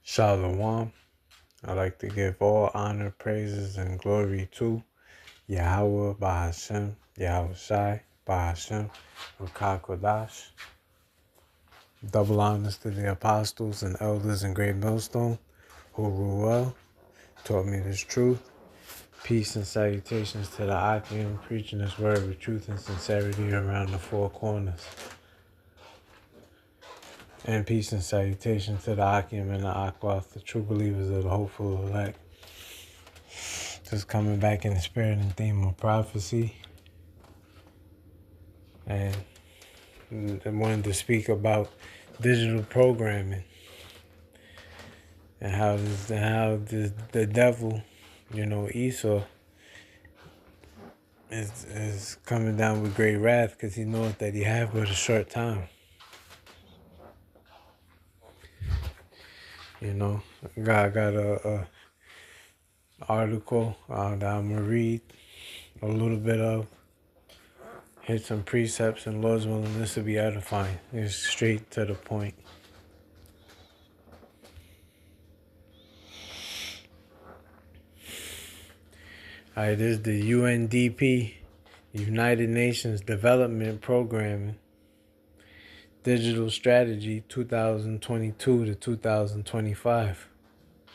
Shalom. I'd like to give all honor, praises, and glory to Yahweh Bahashem, Yahweh Shai, Bahashem, Ruka Kodash. Double honors to the apostles and elders in Great Millstone who rule well, taught me this truth. Peace and salutations to the Akim preaching this word with truth and sincerity around the four corners. And peace and salutations to the Akim and the Akwath, the true believers of the hopeful elect. Just coming back in the spirit and theme of prophecy. And I wanted to speak about digital programming and how the devil, Esau, is coming down with great wrath because he knows that he have but a short time. God got a article that I'm gonna read a little bit of. Hit some precepts, and Lord's willing, this will be edifying. It's straight to the point. Alright, this is the UNDP, United Nations Development Programming, Digital Strategy 2022 to 2025. It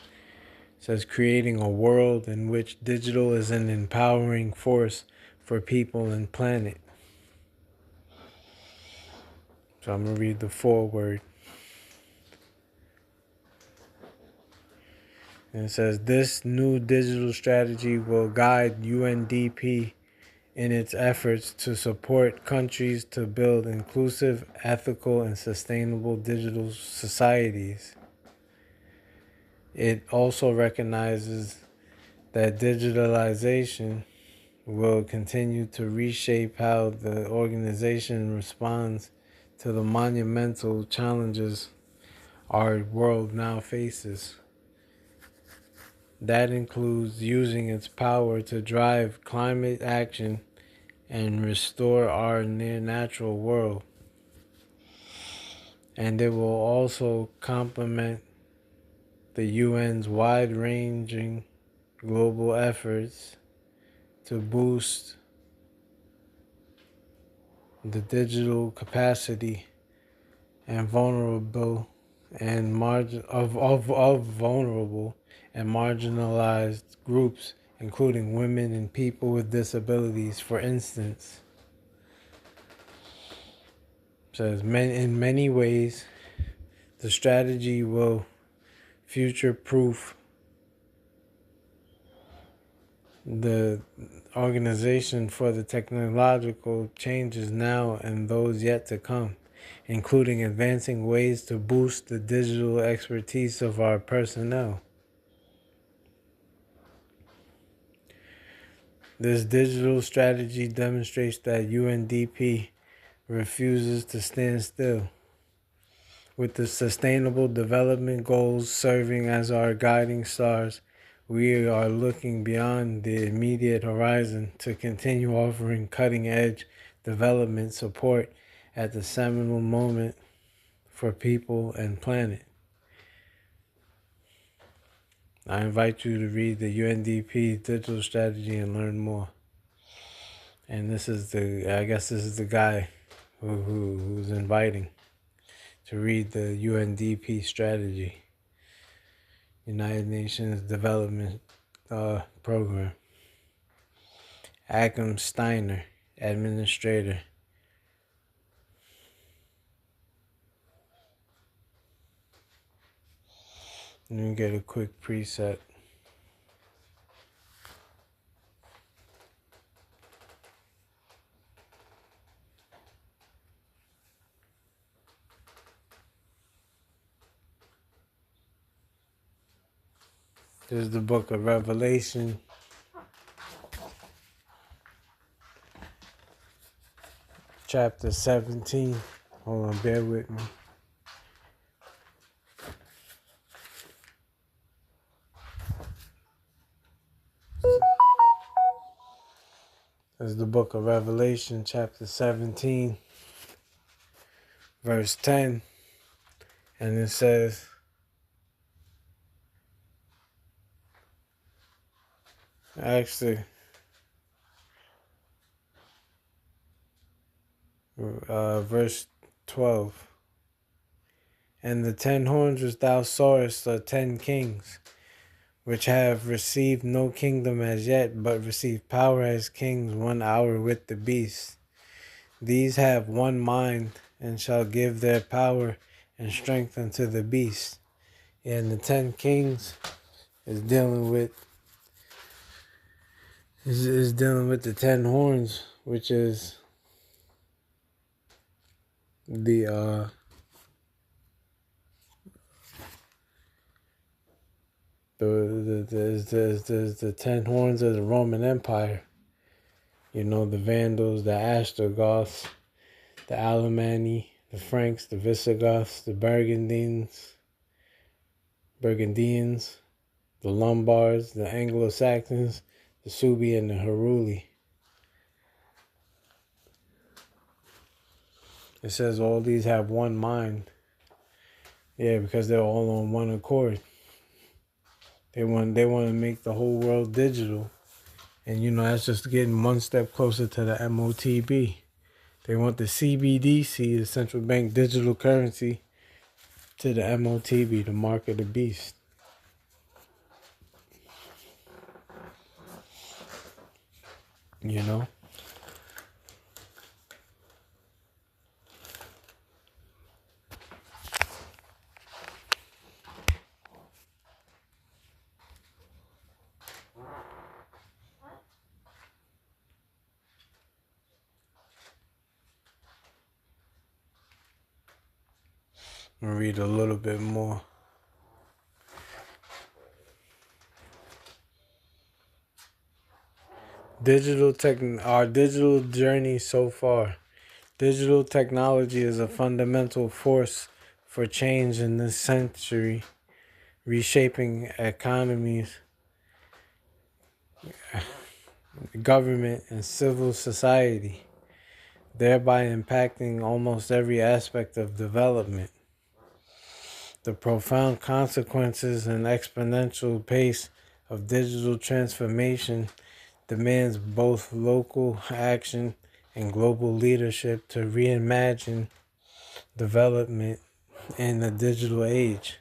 says creating a world in which digital is an empowering force for people and planet. So I'm going to read the foreword. And it says, this new digital strategy will guide UNDP in its efforts to support countries to build inclusive, ethical, and sustainable digital societies. It also recognizes that digitalization will continue to reshape how the organization responds to the monumental challenges our world now faces. That includes using its power to drive climate action and restore our near-natural world. And it will also complement the UN's wide-ranging global efforts to boost the digital capacity and vulnerable and vulnerable and marginalized groups, including women and people with disabilities, for instance. It says, in many ways, the strategy will future-proof the organization for the technological changes now and those yet to come, including advancing ways to boost the digital expertise of our personnel. This digital strategy demonstrates that UNDP refuses to stand still, with the Sustainable Development Goals serving as our guiding stars. We are looking beyond the immediate horizon to continue offering cutting-edge development support at the seminal moment for people and planet. I invite you to read the UNDP digital strategy and learn more. And this is the guy who's inviting to read the UNDP strategy, United Nations Development Program. Akam Steiner, administrator. Let me get a quick preset. This is the book of Revelation, chapter 17. Hold on, bear with me. This is the book of Revelation, chapter 17, verse 10, and it says, actually, verse 12. And the 10 horns which thou sawest are 10 kings, which have received no kingdom as yet, but receive power as kings 1 hour with the beast. These have one mind, and shall give their power and strength unto the beast. And the 10 kings is dealing with the 10 horns, which is the the 10 horns of the Roman Empire. You know, the Vandals, the Ostrogoths, the Alemanni, the Franks, the Visigoths, the Burgundians, the Lombards, the Anglo-Saxons, the Suebi, and the Heruli. It says all these have one mind. Yeah, because they're all on one accord. They want to make the whole world digital. And you know, that's just getting one step closer to the MOTB. They want the CBDC, the central bank digital currency, to the MOTB, the mark of the beast. You know? I'm gonna read a little bit more. Our digital journey so far. Digital technology is a fundamental force for change in this century, reshaping economies, government, and civil society, thereby impacting almost every aspect of development. The profound consequences and exponential pace of digital transformation demands both local action and global leadership to reimagine development in the digital age.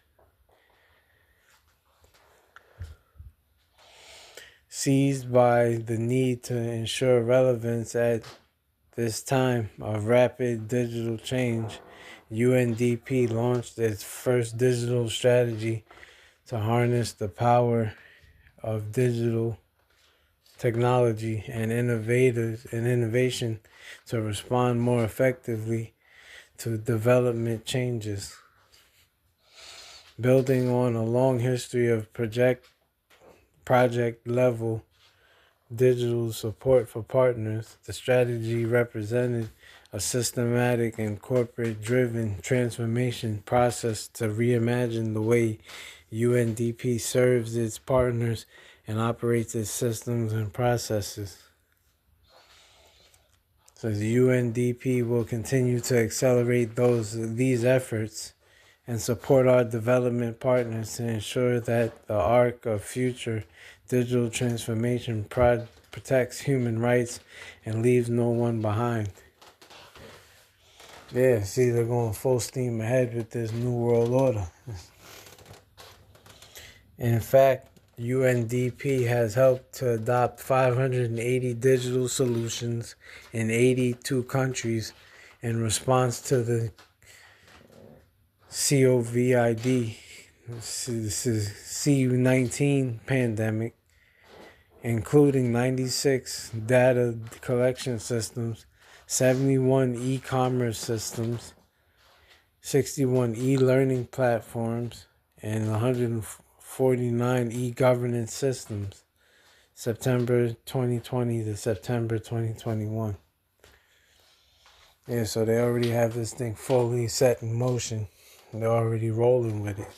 Seized by the need to ensure relevance at this time of rapid digital change, UNDP launched its first digital strategy to harness the power of digital technology and innovation to respond more effectively to development changes. Building on a long history of project level digital support for partners, the strategy represented a systematic and corporate driven transformation process to reimagine the way UNDP serves its partners and operates its systems and processes. So the UNDP will continue to accelerate these efforts and support our development partners to ensure that the arc of future digital transformation protects human rights and leaves no one behind. Yeah, see, they're going full steam ahead with this New World Order. In fact, UNDP has helped to adopt 580 digital solutions in 82 countries in response to the COVID, this is CU-19 pandemic, including 96 data collection systems, 71 e-commerce systems, 61 e-learning platforms, and 149 e-governance systems, September 2020 to September 2021. Yeah, so they already have this thing fully set in motion. They're already rolling with it.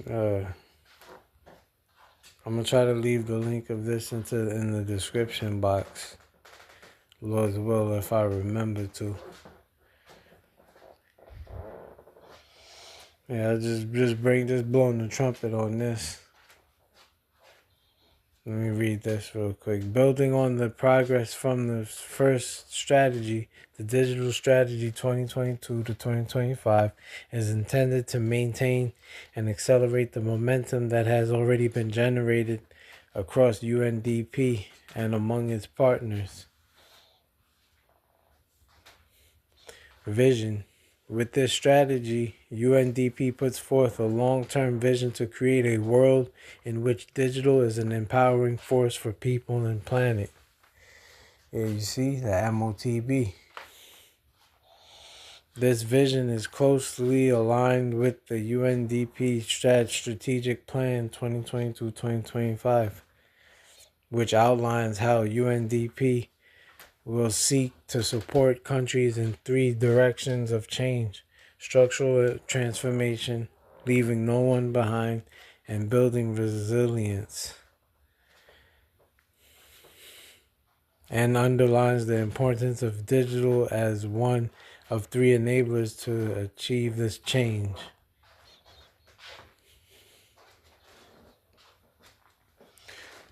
I'm gonna try to leave the link of this in the description box. Lord's will, if I remember to. Yeah, I just blowing the trumpet on this. Let me read this real quick. Building on the progress from the first strategy, the digital strategy 2022 to 2025 is intended to maintain and accelerate the momentum that has already been generated across UNDP and among its partners. Vision. With this strategy, UNDP puts forth a long-term vision to create a world in which digital is an empowering force for people and planet. Yeah, you see, the MOTB. This vision is closely aligned with the UNDP Strategic Plan 2022-2025, which outlines how UNDP will seek to support countries in 3 directions of change: structural transformation, leaving no one behind, and building resilience. And underlines the importance of digital as one of 3 enablers to achieve this change.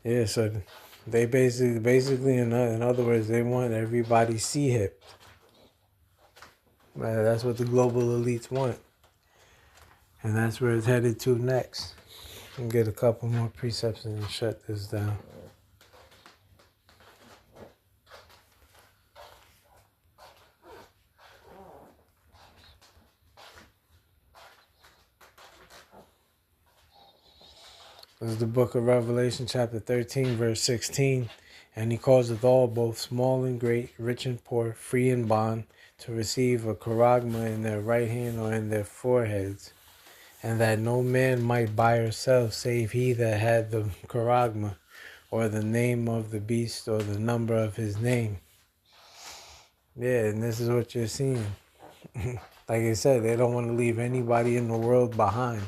Yeah, so they basically in other words, they want everybody C-hip. That's what the global elites want. And that's where it's headed to next. And get a couple more precepts and shut this down. This is the book of Revelation, chapter 13, verse 16. And he causeth all, both small and great, rich and poor, free and bond, to receive a charagma in their right hand or in their foreheads, and that no man might buy or sell save he that had the charagma, or the name of the beast, or the number of his name. Yeah, and this is what you're seeing. Like I said, they don't want to leave anybody in the world behind.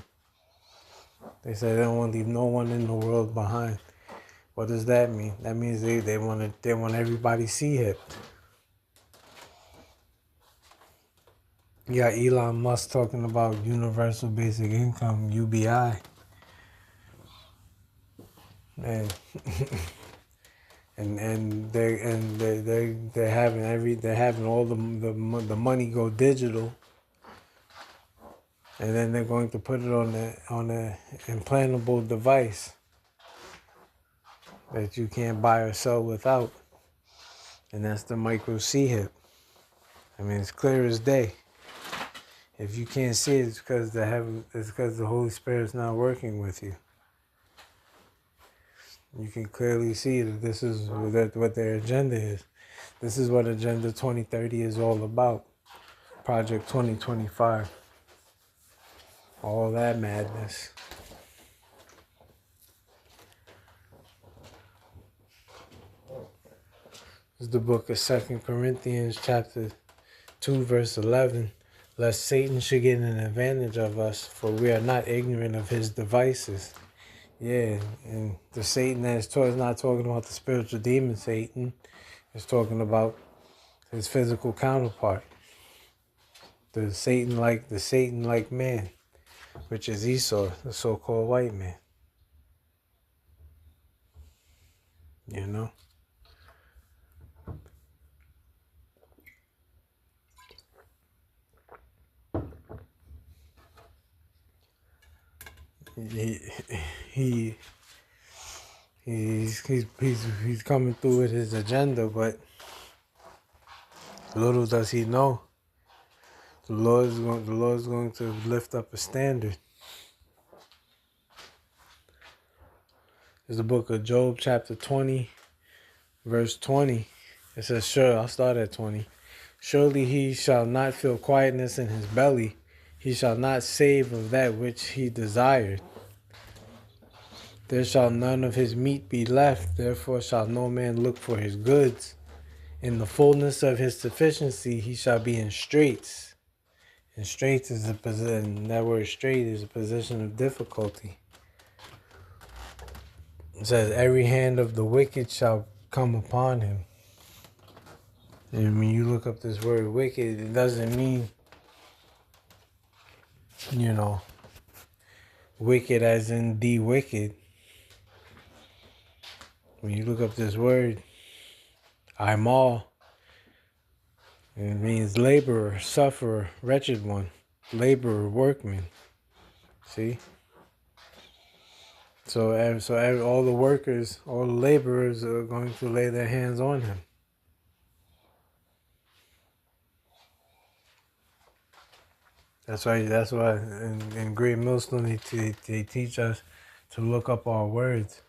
They say they don't want to leave no one in the world behind. What does that mean? That means they want everybody C-hipped. You got Elon Musk talking about universal basic income, UBI. And they're having all the money go digital, and then they're going to put it on a implantable device that you can't buy or sell without, and that's the micro C-hip. I mean, it's clear as day. If you can't see it, it's because the Holy Spirit's not working with you. You can clearly see that this is what their agenda is. This is what Agenda 2030 is all about. Project 2025. All that madness. This is the book of 2 Corinthians chapter 2 verse 11. Lest Satan should get an advantage of us, for we are not ignorant of his devices. Yeah, and the Satan that is not talking about the spiritual demon Satan. It's talking about his physical counterpart. The Satan like man, which is Esau, the so-called white man. You know? He's coming through with his agenda, but little does he know, the Lord is going to lift up a standard. There's the book of Job, chapter 20, verse 20. It says, sure, I'll start at 20. Surely he shall not feel quietness in his belly. He shall not save of that which he desired. There shall none of his meat be left. Therefore shall no man look for his goods. In the fullness of his sufficiency he shall be in straits. And straight is a position. That word straight is a position of difficulty. It says, every hand of the wicked shall come upon him. And when you look up this word wicked, it doesn't mean, wicked as in the wicked. When you look up this word, I'm all, it means laborer, sufferer, wretched one, laborer, workman. See? So all the workers, all the laborers are going to lay their hands on him. That's why in Great Millstone they teach us to look up our words.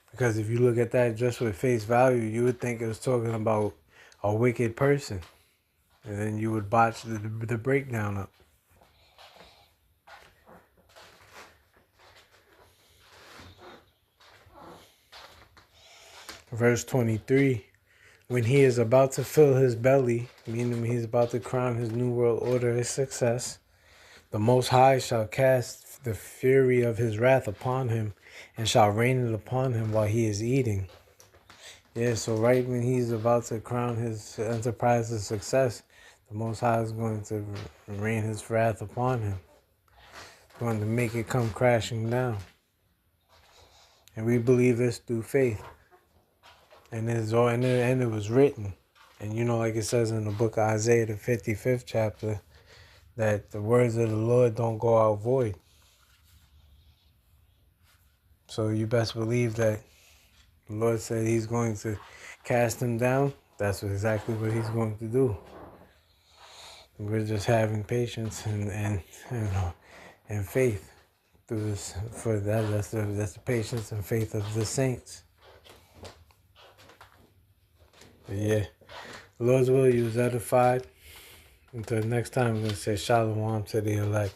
Because if you look at that just with face value, you would think it was talking about a wicked person. And then you would botch the breakdown up. Verse 23, when he is about to fill his belly, meaning he's about to crown his new world order a success, the Most High shall cast the fury of his wrath upon him and shall rain it upon him while he is eating. Yeah, so right when he's about to crown his enterprise a success, the Most High is going to rain his wrath upon him. Going to make it come crashing down. And we believe this through faith. And it was written. And like it says in the book of Isaiah, the 55th chapter, that the words of the Lord don't go out void. So you best believe that the Lord said he's going to cast him down. That's exactly what he's going to do. We're just having patience and faith through this. For that, that's the patience and faith of the saints. But yeah, the Lord's will, you was edified. Until next time, I'm going to say shalom to the elect.